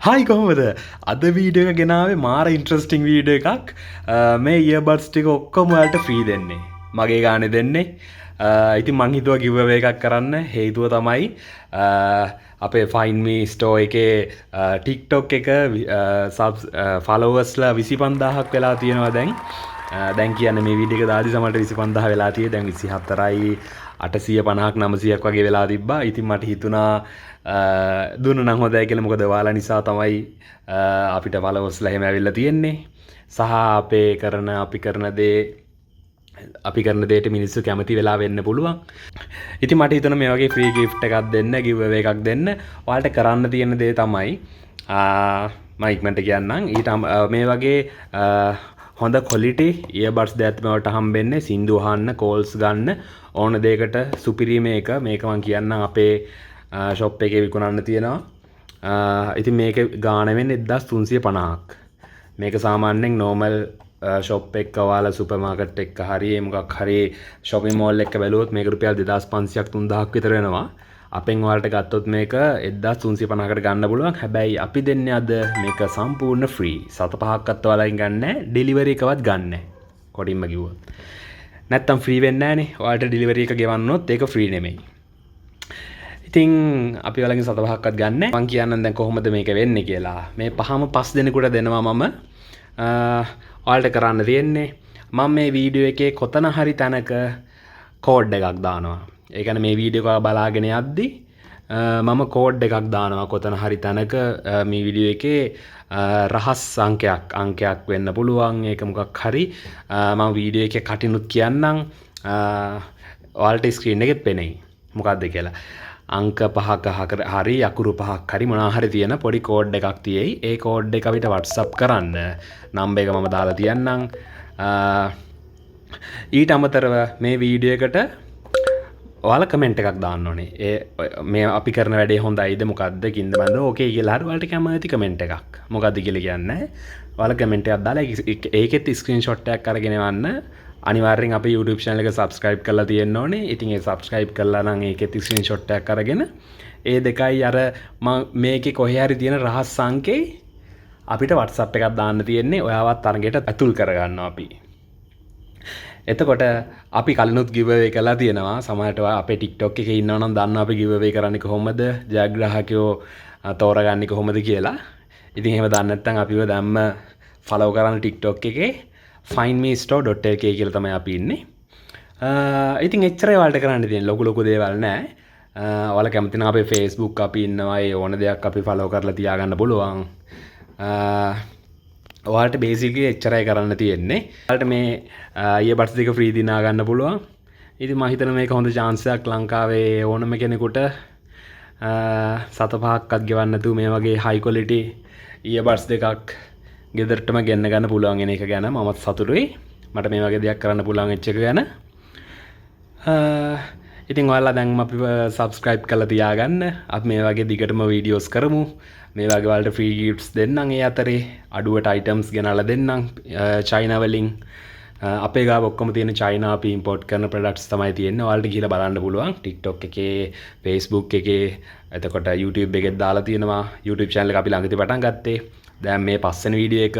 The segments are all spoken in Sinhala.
හයි කොහොමද අද වීඩියෝ එක ගෙනාවේ මාර ඉන්ට්‍රස්ටිං වීඩියෝ එකක් මේ ඉයර්බඩ්ස් ටික ඔක්කොම ඔයාලට ෆ්‍රී දෙන්නේ මගේ ගානේ දෙන්නේ ඉතින් මං හිතුවා ගිව් අවේ එකක් කරන්න හේතුව තමයි අපේ ෆයින් මී ස්ටෝ එකේ TikTok එක ෆලෝවර්ස්ලා 25000ක් වෙලා තියෙනවා දැන් කියන්නේ මේ වීඩියෝ එක දාදි සමහරට 25000 වෙලා තියෙයි දැන් 24යි 850ක් 900ක් වගේ වෙලා තිබ්බා. ඉතින් මට හිතුණා දුන්න නම් හොඳයි කියලා. මොකද ඔයාලා නිසා තමයි අපිට ෆලෝවර්ස්ලා එහෙම ඇවිල්ලා තියෙන්නේ. සහ අපි කරන දේට මිනිස්සු කැමති වෙලා වෙන්න පුළුවන්. ඉතින් මට හිතුණා මේ වගේ ෆ්‍රී ගිෆ්ට් එකක් දෙන්න, ගිව් අවේ එකක් දෙන්න. ඔයාලට කරන්න තියෙන දේ තමයි මම ඉක්මනට කියන්නම්. ඊට මේ වගේ හොඳ quality earbuds දෙයක් මේවට හම්බෙන්නේ සින්දු අහන්න කෝල්ස් ගන්න ඕන දෙයකට සුපිරි මේක මම කියන්නම් අපේ shop එකේ විකුණන්න තියෙනවා ඉතින් මේකේ ගාණ වෙන්නේ 1350ක් මේක සාමාන්‍යයෙන් normal shop එකක ඔයාලා සුපර් මාකට් එකක හරි මොකක් හරි shopping mall එකක බැලුවොත් මේක රුපියල් 2500ක් 3000ක් විතර වෙනවා අපෙන් ඔයාලට ගත්තොත් මේක 1350කට ගන්න පුළුවන්. හැබැයි අපි දෙන්නේ අද මේක සම්පූර්ණ ෆ්‍රී. 7-5ක්වත් ඔයාලගෙන් ගන්න නැහැ. ඩෙලිවරි එකවත් ගන්න නැහැ. කොටින්ම කිව්වොත්. නැත්තම් ෆ්‍රී වෙන්නේ නැහනේ. ඔයාලට ඩෙලිවරි එක ගෙවන්නොත් ඒක ෆ්‍රී නෙමෙයි. ඉතින් අපි ඔයාලගෙන් 7-5ක්වත් ගන්න නැහැ. මං කියන්නම් දැන් කොහොමද මේක වෙන්නේ කියලා. මේ පහම 5 දෙනෙකුට දෙනවා මම. ඔයාලට කරන්න තියෙන්නේ මම මේ වීඩියෝ එකේ කොතන හරි තැනක කෝඩ් එකක් දානවා. ඒ කියන්නේ මේ වීඩියෝ එක බලාගෙන යද්දි මම කෝඩ් එකක් දානවා කොතන හරි තැනක මේ වීඩියෝ එකේ රහස් අංකයක් වෙන්න පුළුවන් ඒක මොකක් හරි මම වීඩියෝ එකේ කටිනුත් කියන්නම් ඔයාලට ස්ක්‍රීන් එකෙත් පෙනෙයි මොකක්ද කියලා අංක 5ක හරි අකුරු 5ක් හරි මොනවා හරි තියෙන පොඩි කෝඩ් එකක් තියෙයි ඒ කෝඩ් එක අපිට WhatsApp කරන්න නම්බර් එක මම දාලා තියන්නම් ඊට අමතරව මේ වීඩියෝ එකට ඔයාලා කමෙන්ට් එකක් දාන්න ඕනේ. මේ අපි කරන වැඩේ හොඳයිද මොකද්ද කින්ද බඳ ඕකේ කියලා හරි ඔයාලට කැමති කමෙන්ට් එකක්. මොකද්ද කියලා කියන්නේ. ඔයාලා කමෙන්ට් එකක් දාලා ඒකෙත් ස්ක්‍රීන්ෂොට් එකක් අරගෙන යවන්න. අනිවාර්යෙන් අපේ YouTube channel එක subscribe කරලා තියෙන්න ඕනේ. ඉතින් ඒ subscribe කරලා නම් ඒකෙත් ස්ක්‍රීන්ෂොට් එකක් අරගෙන ඒ දෙකයි අර මේකේ කොහේ හරි තියෙන රහස් සංකේ අපිට WhatsApp එකක් දාන්න තියෙන්නේ. ඔයාවත් තරගෙට ඇතුල් කරගන්නවා අපි. එතකොට අපි කලිනුත් ගිව් අවේ කළා තියෙනවා සමහරට අපේ TikTok එකේ ඉන්නවා නම් දන්නවා අපි ගිව් අවේ කරන්නේ කොහොමද ජයග්‍රාහකයෝ තෝරගන්නේ කොහොමද කියලා. ඉතින් එහෙම දන්නේ නැත්නම් අපිව දැම්ම follow කරන්න TikTok එකේ findmestore.lk කියලා තමයි අපි ඉන්නේ. ඉතින් එච්චරයි ඔයාලට කරන්න තියෙන්නේ ලොකු දේවල් නෑ. ඔයාලා කැමති නම් අපේ Facebook අපි ඉන්නවා ඒ ඕන දෙයක් අපි follow කරලා තියාගන්න පුළුවන්. ඔයාලට බේසිකලි එච්චරයි කරන්න තියෙන්නේ. ඔයාලට මේ earbuds දෙක ෆ්‍රී දිනා ගන්න පුළුවන්. ඉතින් මම හිතනවා මේක හොඳ chance එකක් ලංකාවේ ඕනම කෙනෙකුට 7-5ක්වත් ගෙවන්න නැතුව මේ වගේ high quality earbuds දෙකක් ගෙදරටම ගෙන්න ගන්න පුළුවන් වෙන එක ගැන මමත් සතුටුයි. මට මේ වගේ දෙයක් කරන්න පුළුවන් වෙච්ච එක ගැන. ඉතින් ඔයාලා දැන් අපිව subscribe කරලා තියාගන්න. අපි මේ වගේ දිගටම වීඩියෝස් කරමු. මේ වගේ වලට ෆ්‍රී ගිෆ්ට්ස් දෙන්නම් ඒ අතරේ අඩුවට අයිටම්ස් ගෙනල්ලා දෙන්නම් චයිනා වලින් අපේ ගාව ඔක්කොම තියෙන චයිනා අපි ඉම්පෝට් කරන ප්‍රොඩක්ට්ස් තමයි තියෙන්නේ ඔයාලට ගිහලා බලන්න පුළුවන් TikTok එකේ Facebook එකේ එතකොට YouTube එකෙත් දාලා තියෙනවා YouTube channel එක අපි ළඟදී පටන් ගත්තේ දැන් මේ පස්වෙනි වීඩියෝ එක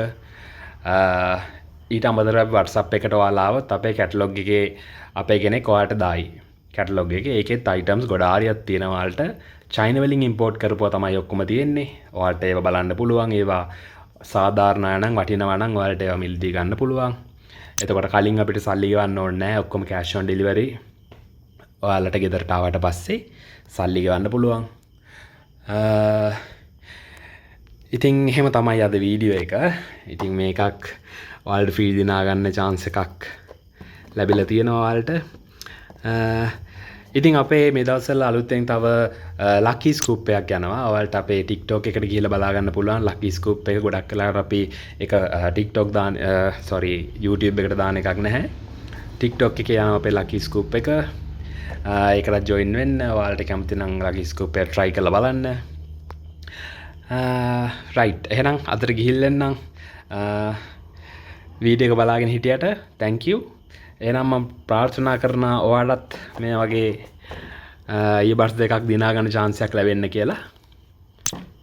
ඊට අමතරව අපි WhatsApp එකට ඔයාලා ආවොත් අපේ කැටලොග් එකේ අපේ කෙනෙක් ඔයාලට දායි කැටලොග් එකේ ඒකෙත් අයිටම්ස් ගොඩාරියක් තියෙනවා ඔයාලට චයිනා වලින් ඉම්පෝට් කරපුවා තමයි ඔක්කොම තියෙන්නේ. ඔයාලට ඒවා බලන්න පුළුවන්. ඒවා සාධාරණ නම් වටිනවා නම් ඔයාලට ඒවා මිලදී ගන්න පුළුවන්. එතකොට කලින් අපිට සල්ලි ගෙවන්න ඕනේ නැහැ. ඔක්කොම cash on delivery. ඔයාලට ගෙදරට ආවට පස්සේ සල්ලි ගෙවන්න පුළුවන්. ඉතින් එහෙම තමයි අද වීඩියෝ එක. ඉතින් මේකක් ඔයාලට ෆ්‍රී දිනා ගන්න chance එකක් ලැබිලා තියෙනවා ඔයාලට. ඉතින් අපේ මේ දවස්වල අලුතෙන් තව ලකි ස්කූප් එකක් යනවා. ඔයාලට අපේ TikTok එකට ගිහලා බලා ගන්න පුළුවන්. ලකි ස්කූප් එක ගොඩක් වෙලාවට අපි ඒක TikTok YouTube එකට දාන එකක් නැහැ. TikTok එකේ යනවා අපේ ලකි ස්කූප් එක. ඒකට join වෙන්න. ඔයාලට කැමති නම් ලකි ස්කූප් එක try කරලා බලන්න. right. එහෙනම් අතට ගිහිල්ලා වීඩියෝ එක බලාගෙන හිටියට thank you. එහෙනම් මම ප්‍රාර්ථනා කරනවා ඔයාලත් මේ වගේ earbuds දෙකක් දිනා ගන්න chance එකක් ලැබෙන්න කියලා.